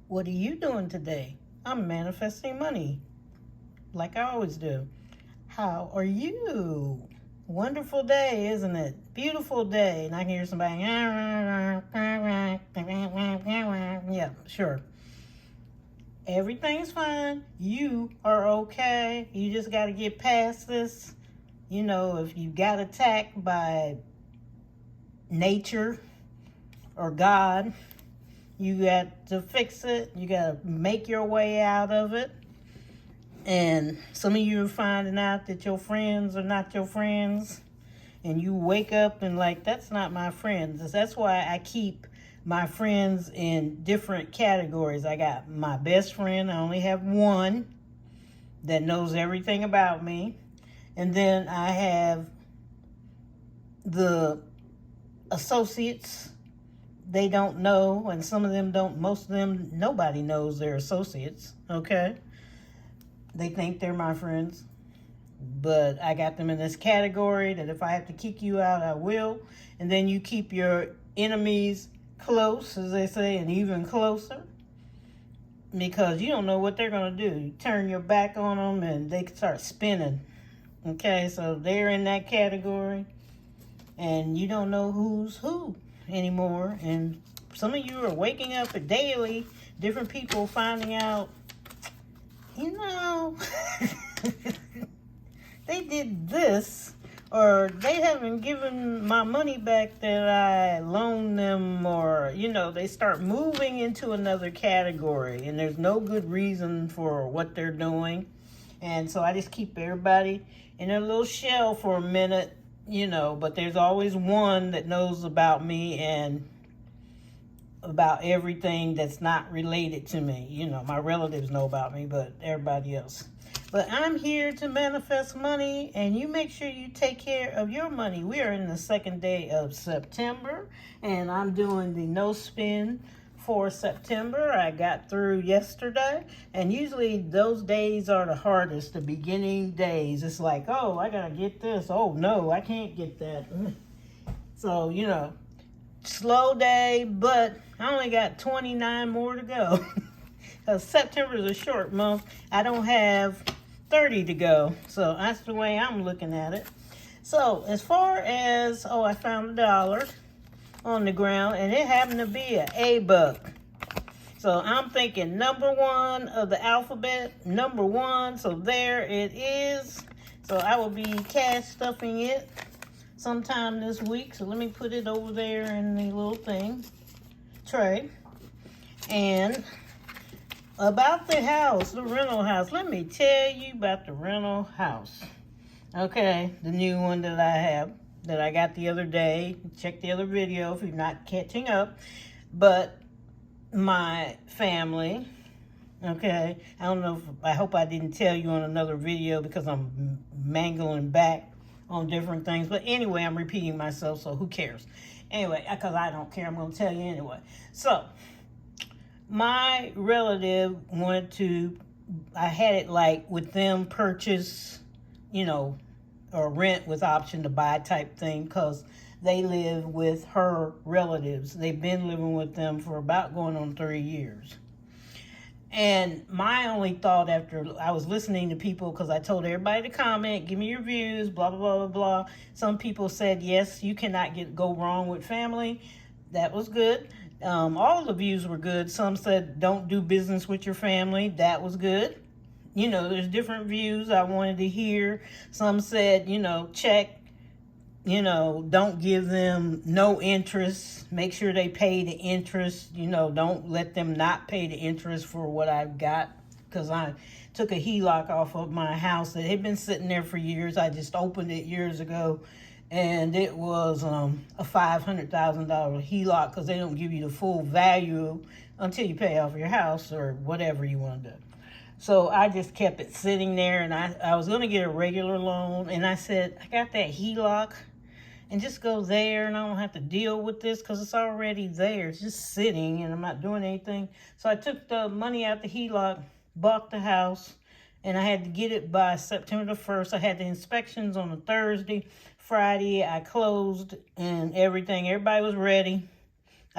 What are you doing today? I'm manifesting money, like I always do. How are you? Wonderful day, isn't it? Beautiful day. And I can hear somebody, yeah, sure. Everything's fine. You are okay. You just got to get past this. You know, if you got attacked by nature or God, you got to fix it. You got to make your way out of it. And some of you are finding out that your friends are not your friends. And you wake up and like, that's not my friends. That's why I keep my friends in different categories. I got my best friend. I only have one that knows everything about me. And then I have the associates. They don't know, and some of them don't, most of them, nobody knows they're associates, okay? They think they're my friends, but I got them in this category that if I have to kick you out, I will. And then you keep your enemies close, as they say, and even closer, because you don't know what they're going to do. You turn your back on them and they can start spinning, okay? So they're in that category, and you don't know who's who anymore. And some of you are waking up daily, different people finding out, you know, they did this, or they haven't given my money back that I loaned them, or, you know, they start moving into another category, and there's no good reason for what they're doing. And so I just keep everybody in a little shell for a minute, you know, but there's always one that knows about me and about everything that's not related to me. You know, my relatives know about me, but everybody else. But I'm here to manifest money, and you make sure you take care of your money. We are in the second day of September, and I'm doing the no spin for September. I got through yesterday, and usually those days are the hardest, the beginning days. It's like, oh, I gotta get this. Oh no, I can't get that. So, you know, slow day, but I only got 29 more to go. Because September is a short month. I don't have 30 to go. So that's the way I'm looking at it. So as far as, oh, I found $1 on the ground, and it happened to be an A buck. So I'm thinking number one of the alphabet, number one. So there it is. So I will be cash stuffing it sometime this week. So let me put it over there in the little thing, tray. And about the house, the rental house, let me tell you about the rental house. Okay, the new one that I have, that I got the other day. Check the other video if you're not catching up. But my family, okay, I don't know if, I hope I didn't tell you on another video because I'm mangling back on different things. But anyway, I'm repeating myself, so who cares? Anyway, because I don't care, I'm going to tell you anyway. So, my relative wanted to, I had it like with them purchase, you know, or rent with option to buy type thing, because they live with her relatives. They've been living with them for about going on 3 years. And my only thought after I was listening to people, because I told everybody to comment, give me your views, blah, blah, blah, blah, blah. Some people said, yes, you cannot go wrong with family. That was good. All the views were good. Some said, don't do business with your family. That was good. You know, there's different views I wanted to hear. Some said, you know, check. You know, don't give them no interest. Make sure they pay the interest. You know, don't let them not pay the interest for what I've got. Because I took a HELOC off of my house that had been sitting there for years. I just opened it years ago. And it was a $500,000 HELOC, because they don't give you the full value until you pay off your house or whatever you want to do. So I just kept it sitting there, and I was going to get a regular loan. And I said, I got that HELOC, and just go there, and I don't have to deal with this because it's already there. It's just sitting, and I'm not doing anything. So I took the money out the HELOC, bought the house, and I had to get it by September the 1st. I had the inspections on a Thursday. Friday, I closed and everything. Everybody was ready.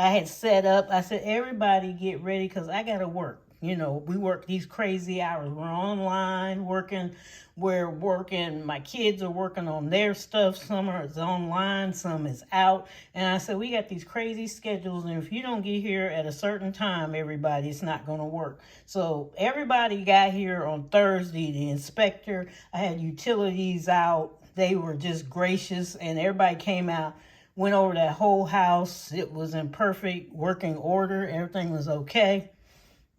I had set up. I said, everybody get ready because I got to work. You know, we work these crazy hours. We're online working. We're working. My kids are working on their stuff. Some is online, some is out. And I said, we got these crazy schedules. And if you don't get here at a certain time, everybody, it's not going to work. So everybody got here on Thursday. The inspector, I had utilities out. They were just gracious. And everybody came out, went over that whole house. It was in perfect working order. Everything was okay.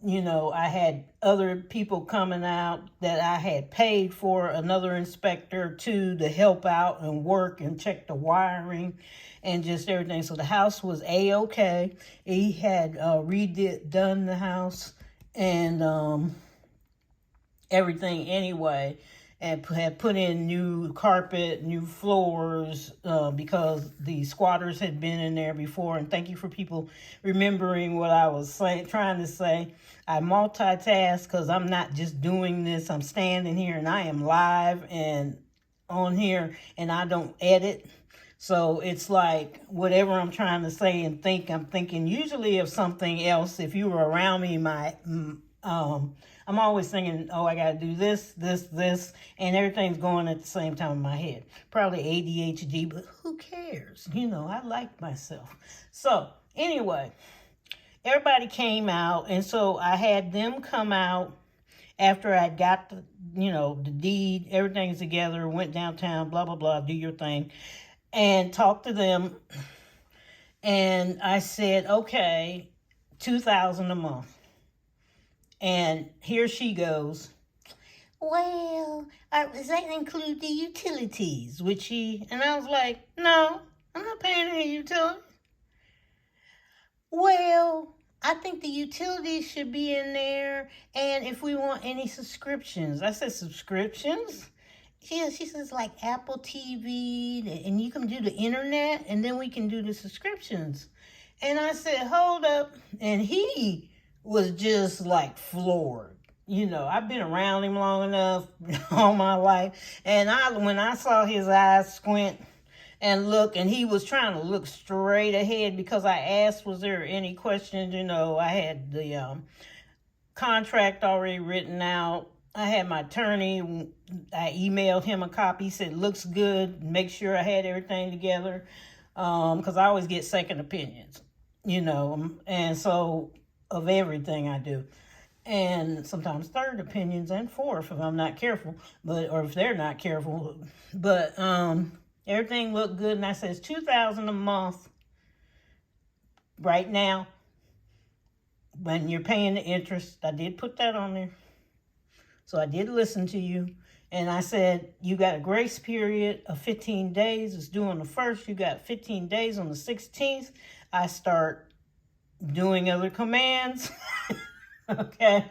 You know, I had other people coming out that I had paid for, another inspector too, to help out and work and check the wiring and just everything. So the house was A-okay. He had done the house and everything anyway, and had put in new carpet, new floors, because the squatters had been in there before. And thank you for people remembering what I was trying to say. I multitask because I'm not just doing this. I'm standing here and I am live and on here, and I don't edit. So it's like whatever I'm trying to say and think, I'm thinking usually of something else. If you were around me, I'm always thinking, oh, I got to do this, and everything's going at the same time in my head. Probably ADHD, but who cares? You know, I like myself. So anyway, everybody came out, and so I had them come out after I got the, the deed, everything's together, went downtown, blah, blah, blah, do your thing, and talked to them. And I said, okay, $2,000 a month. And here she goes, well, does that include the utilities? And I was like, no, I'm not paying any utilities. Well, I think the utilities should be in there, and if we want any subscriptions. I said, subscriptions? She says, like Apple TV, and you can do the internet, and then we can do the subscriptions. And I said, hold up. And he was just like floored. You know, I've been around him long enough all my life. And when I saw his eyes squint and look, and he was trying to look straight ahead because I asked, was there any questions? You know, I had the contract already written out. I had my attorney, I emailed him a copy, said, looks good, make sure I had everything together, because I always get second opinions, and so of everything I do. And sometimes third opinions and fourth if I'm not careful, or if they're not careful. But everything looked good, and I said, it's $2,000 a month right now when you're paying the interest. I did put that on there. So I did listen to you. And I said, you got a grace period of 15 days. It's due on the 1st. You got 15 days. On the 16th, I start doing other commands. Okay.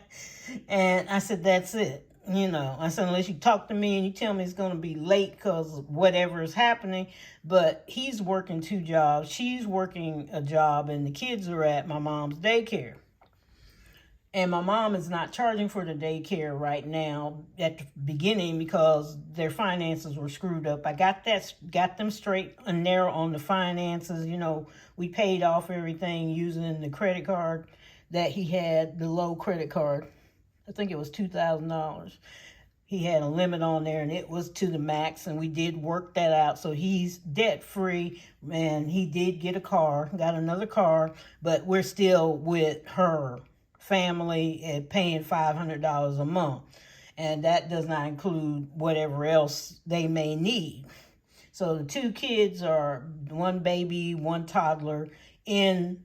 And I said, that's it. I said, unless you talk to me and you tell me it's going to be late because whatever is happening. But he's working 2 jobs. She's working a job, and the kids are at my mom's daycare. And my mom is not charging for the daycare right now at the beginning because their finances were screwed up. I got them straight and narrow on the finances. We paid off everything using the credit card that he had, the low credit card. I think it was $2,000. He had a limit on there, and it was to the max, and we did work that out. So he's debt-free, and he did get got another car, but we're still with her family and paying $500 a month, and that does not include whatever else they may need. So the 2 kids are 1 baby, 1 toddler in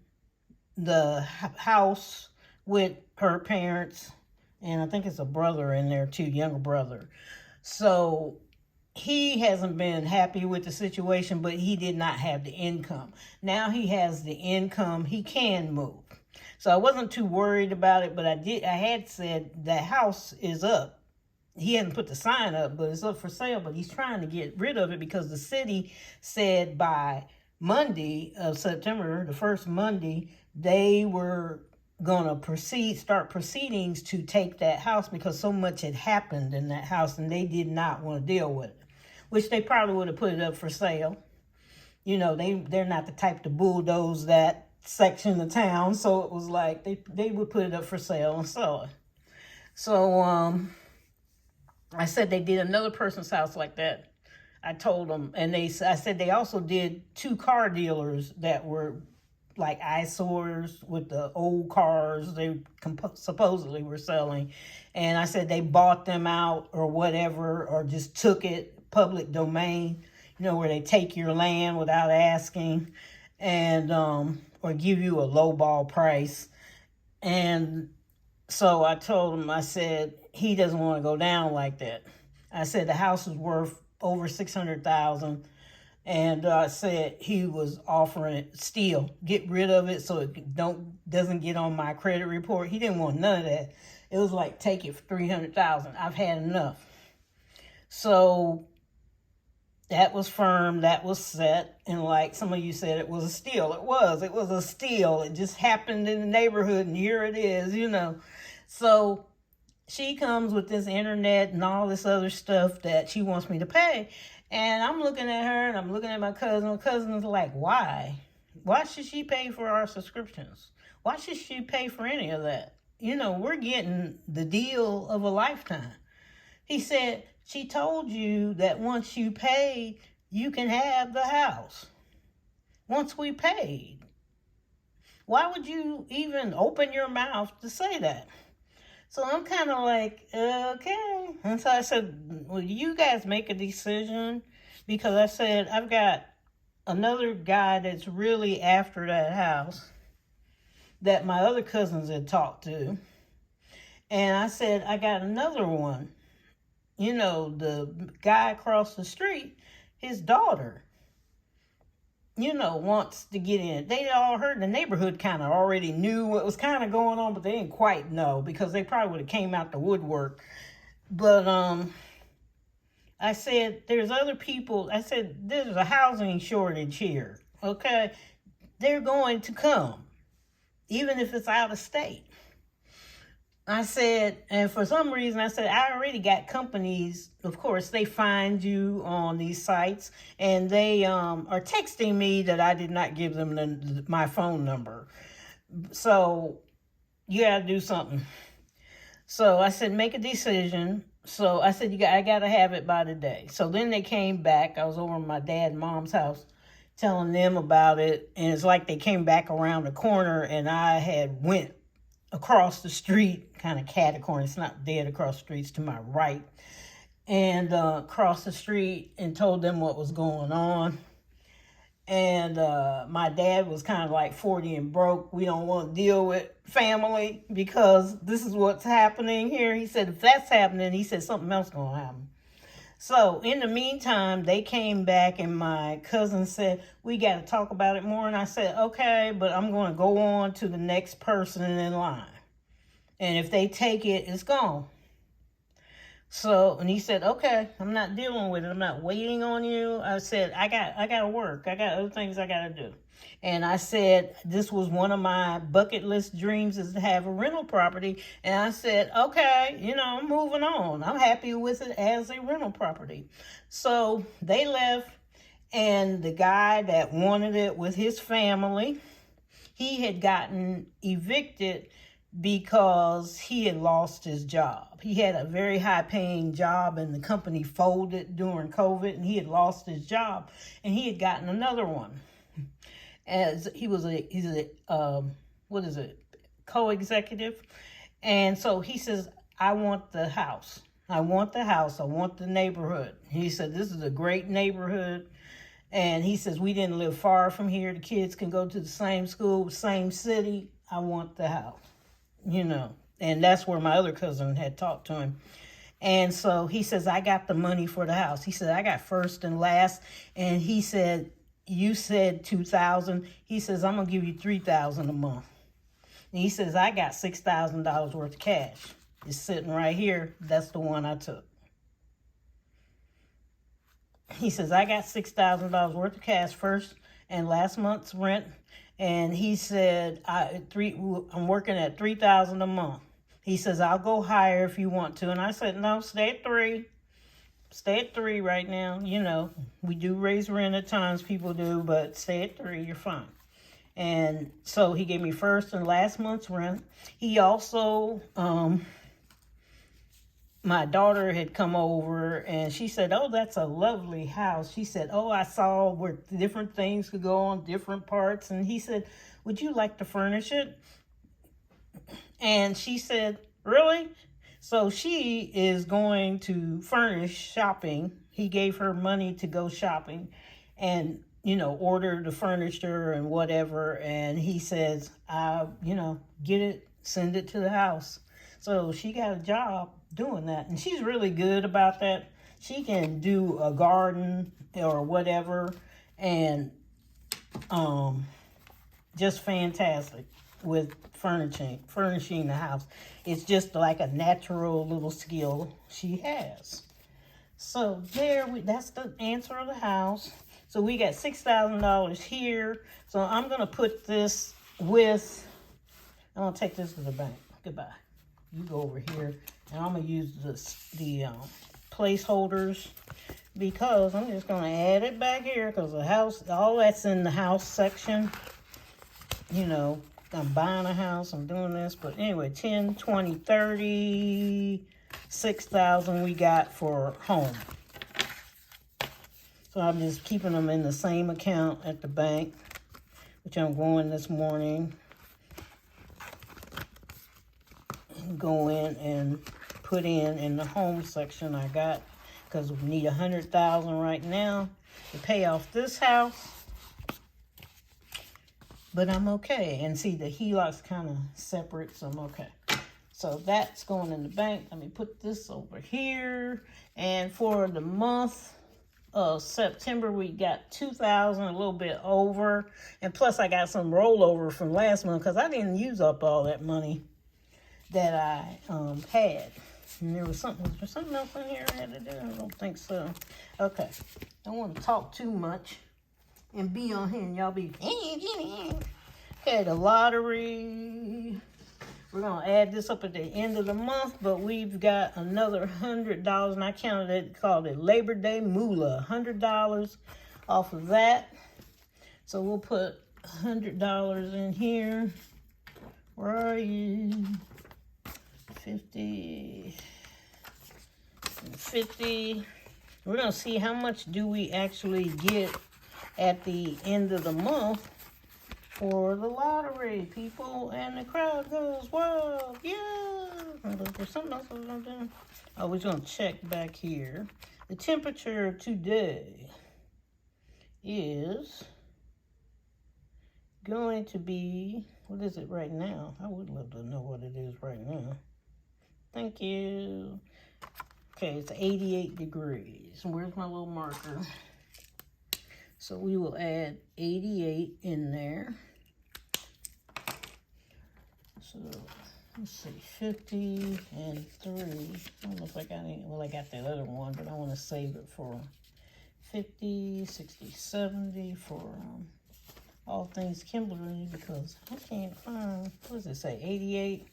the house with her parents, and I think it's a brother in there too, younger brother. So he hasn't been happy with the situation, but he did not have the income. Now he has the income, he can move. So I wasn't too worried about it, but I had said the house is up. He hadn't put the sign up, but it's up for sale, but he's trying to get rid of it because the city said by Monday of September, the first Monday, they were going to start proceedings to take that house because so much had happened in that house and they did not want to deal with it, which they probably would have put it up for sale. They're not the type to bulldoze that section of town. So it was like they would put it up for sale and sell it. So I said they did another person's house like that. I told them, and I said they also did 2 car dealers that were like eyesores with the old cars they supposedly were selling. And I said they bought them out or whatever, or just took it public domain, where they take your land without asking, and or give you a low ball price. And so I told him, I said, he doesn't want to go down like that. I said the house is worth over $600,000, and I said he was offering it still, get rid of it so it doesn't get on my credit report. He didn't want none of that. It was like, take it for $300,000. I've had enough. So that was firm, that was set, and like some of you said, it was a steal. It was a steal. It just happened in the neighborhood, and here it is, So she comes with this internet and all this other stuff that she wants me to pay. And I'm looking at her, and I'm looking at my cousin. My cousin is like, why? Why should she pay for our subscriptions? Why should she pay for any of that? We're getting the deal of a lifetime. He said, she told you that once you pay, you can have the house. Once we paid. Why would you even open your mouth to say that? So I'm kind of like, okay. And so I said, well, you guys make a decision, because I said, I've got another guy that's really after that house that my other cousins had talked to. And I said, I got another one. The guy across the street, his daughter, wants to get in. They all heard, the neighborhood kind of already knew what was kind of going on, but they didn't quite know, because they probably would have came out the woodwork. But I said, there's other people. I said, there's a housing shortage here, okay? They're going to come, even if it's out of state. I said, and for some reason, I said, I already got companies, of course, they find you on these sites, and they are texting me that I did not give them my phone number. So you got to do something. So I said, make a decision. So I said, I got to have it by today. So then they came back. I was over at my dad and mom's house telling them about it, and it's like they came back around the corner, and I had went across the street, kind of catacorn. It's not dead across the street, it's to my right. And across the street, and told them what was going on. And my dad was kind of like 40 and broke. We don't want to deal with family because this is what's happening here. He said, if that's happening, he said, something else going to happen. So in the meantime, they came back, and my cousin said, we got to talk about it more. And I said, okay, but I'm going to go on to the next person in line. And if they take it, it's gone. So, and he said, okay, I'm not dealing with it. I'm not waiting on you. I said, I got to work. I got other things I got to do. And I said, this was one of my bucket list dreams, is to have a rental property. And I said, okay, I'm moving on. I'm happy with it as a rental property. So they left, and the guy that wanted it with his family, he had gotten evicted because he had lost his job. He had a very high paying job, and the company folded during COVID, and he had lost his job, and he had gotten another one. As he's a co-executive. And so he says, I want the house. I want the house. I want the neighborhood. He said, this is a great neighborhood. And he says, we didn't live far from here. The kids can go to the same school, same city. I want the house, And that's where my other cousin had talked to him. And so he says, I got the money for the house. He said, I got first and last. And he said, you said $2,000. He says, I'm going to give you $3,000 a month. And he says, I got $6,000 worth of cash. It's sitting right here. That's the one I took. He says, I got $6,000 worth of cash, first and last month's rent. And he said, I'm working at $3,000 a month. He says, I'll go higher if you want to. And I said, no, stay at $3,000. Stay at $3,000 right now. We do raise rent at times, people do, but stay at $3,000, you're fine. And so he gave me first and last month's rent. He also, my daughter had come over and she said, oh, that's a lovely house. She said, oh, I saw where different things could go on different parts. And he said, would you like to furnish it? And she said, really? So she is going to furnish shopping. He gave her money to go shopping and, you know, order the furniture and whatever. And he says, you know, get it, send it to the house. So she got a job doing that. And she's really good about that. She can do a garden or whatever. And just fantastic with furnishing the house. It's just like a natural little skill she has. So that's the answer of the house. So we got $6,000 here. So I'm gonna put this with, I'm gonna take this to the bank. Goodbye. You go over here, and I'm gonna use the placeholders because I'm just gonna add it back here because the house, all that's in the house section. You know, I'm buying a house, I'm doing this, but anyway, 10, 20, 30, 6,000 we got for home. So I'm just keeping them in the same account at the bank, which I'm going this morning. Go in and put in the home section I got, because we need 100,000 right now to pay off this house. But I'm okay. And see, the HELOC's kind of separate, so I'm okay. So that's going in the bank. Let me put this over here. And for the month of September, we got 2,000, a little bit over. And plus, I got some rollover from last month because I didn't use up all that money that I had. And there was something else in here I had to do? I don't think so. Okay. Don't want to talk too much and be on here and y'all be, okay, the lottery. We're going to add this up at the end of the month, but we've got another $100, and I counted it, called it Labor Day Moolah, $100 off of that. So we'll put $100 in here. Where are you? 50. We're going to see how much do we actually get at the end of the month for the lottery, people, and the crowd goes wild. Yeah. There's something else I was going to do. I was going to check back here. The temperature today is going to be, what is it right now? I would love to know what it is right now. Thank you. Okay, it's 88 degrees. Where's my little marker? So we will add 88 in there. So let's see, 50 and 3. I don't know if I got any, well, I got that other one, but I want to save it for 50, 60, 70 for all things Kimberly, because I can't find, what does it say, 88?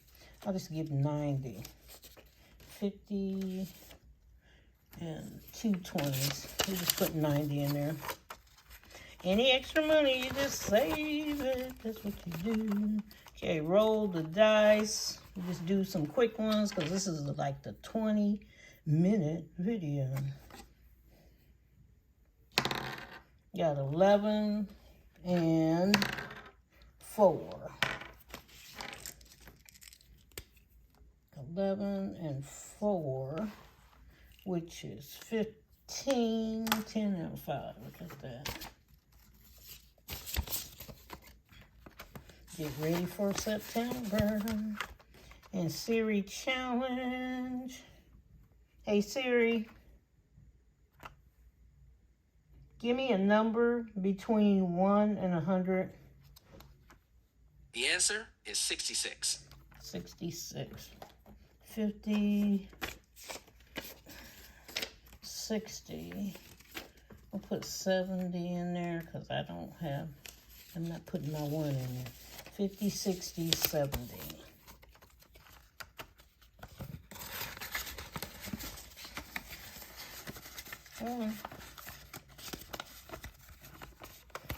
I'll just give 90. 50 and 2 20s. We just put 90 in there. Any extra money, you just save it. That's what you do. Okay, roll the dice. We just do some quick ones because this is like the 20-minute video. Got 11 and 4. 11 and 4, which is 15, 10 and 5. Look at that. Get ready for September. And Siri challenge. Hey Siri, give me a number between 1 and 100. The answer is 66. 66. 50, 60. I'll put 70 in there because I don't have, I'm not putting my 1 in there. 50, 60, 70.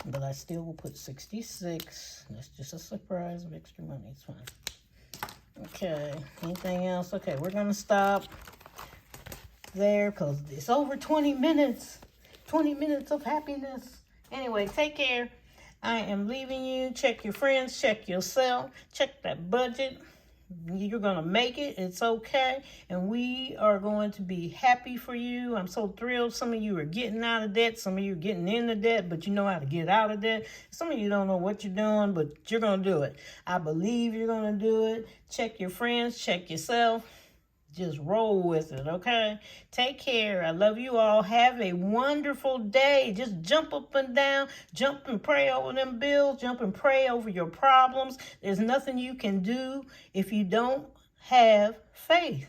But I still will put 66. That's just a surprise of extra money. It's fine. Okay, anything else? Okay, we're going to stop there because it's over 20 minutes. 20 minutes of happiness. Anyway, take care. I am leaving you. Check your friends. Check yourself. Check that budget. You're going to make it. It's okay. And we are going to be happy for you. I'm so thrilled. Some of you are getting out of debt. Some of you are getting into debt, but you know how to get out of debt. Some of you don't know what you're doing, but you're going to do it. I believe you're going to do it. Check your friends. Check yourself. Just roll with it, okay? Take care. I love you all. Have a wonderful day. Just jump up and down. Jump and pray over them bills. Jump and pray over your problems. There's nothing you can do if you don't have faith.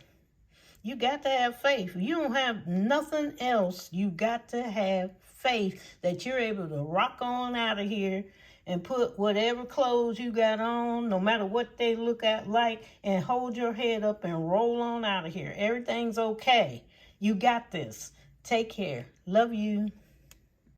You got to have faith. If you don't have nothing else, you got to have faith that you're able to rock on out of here and put whatever clothes you got on, no matter what they look at like, and hold your head up and roll on out of here. Everything's okay. You got this. Take care. Love you.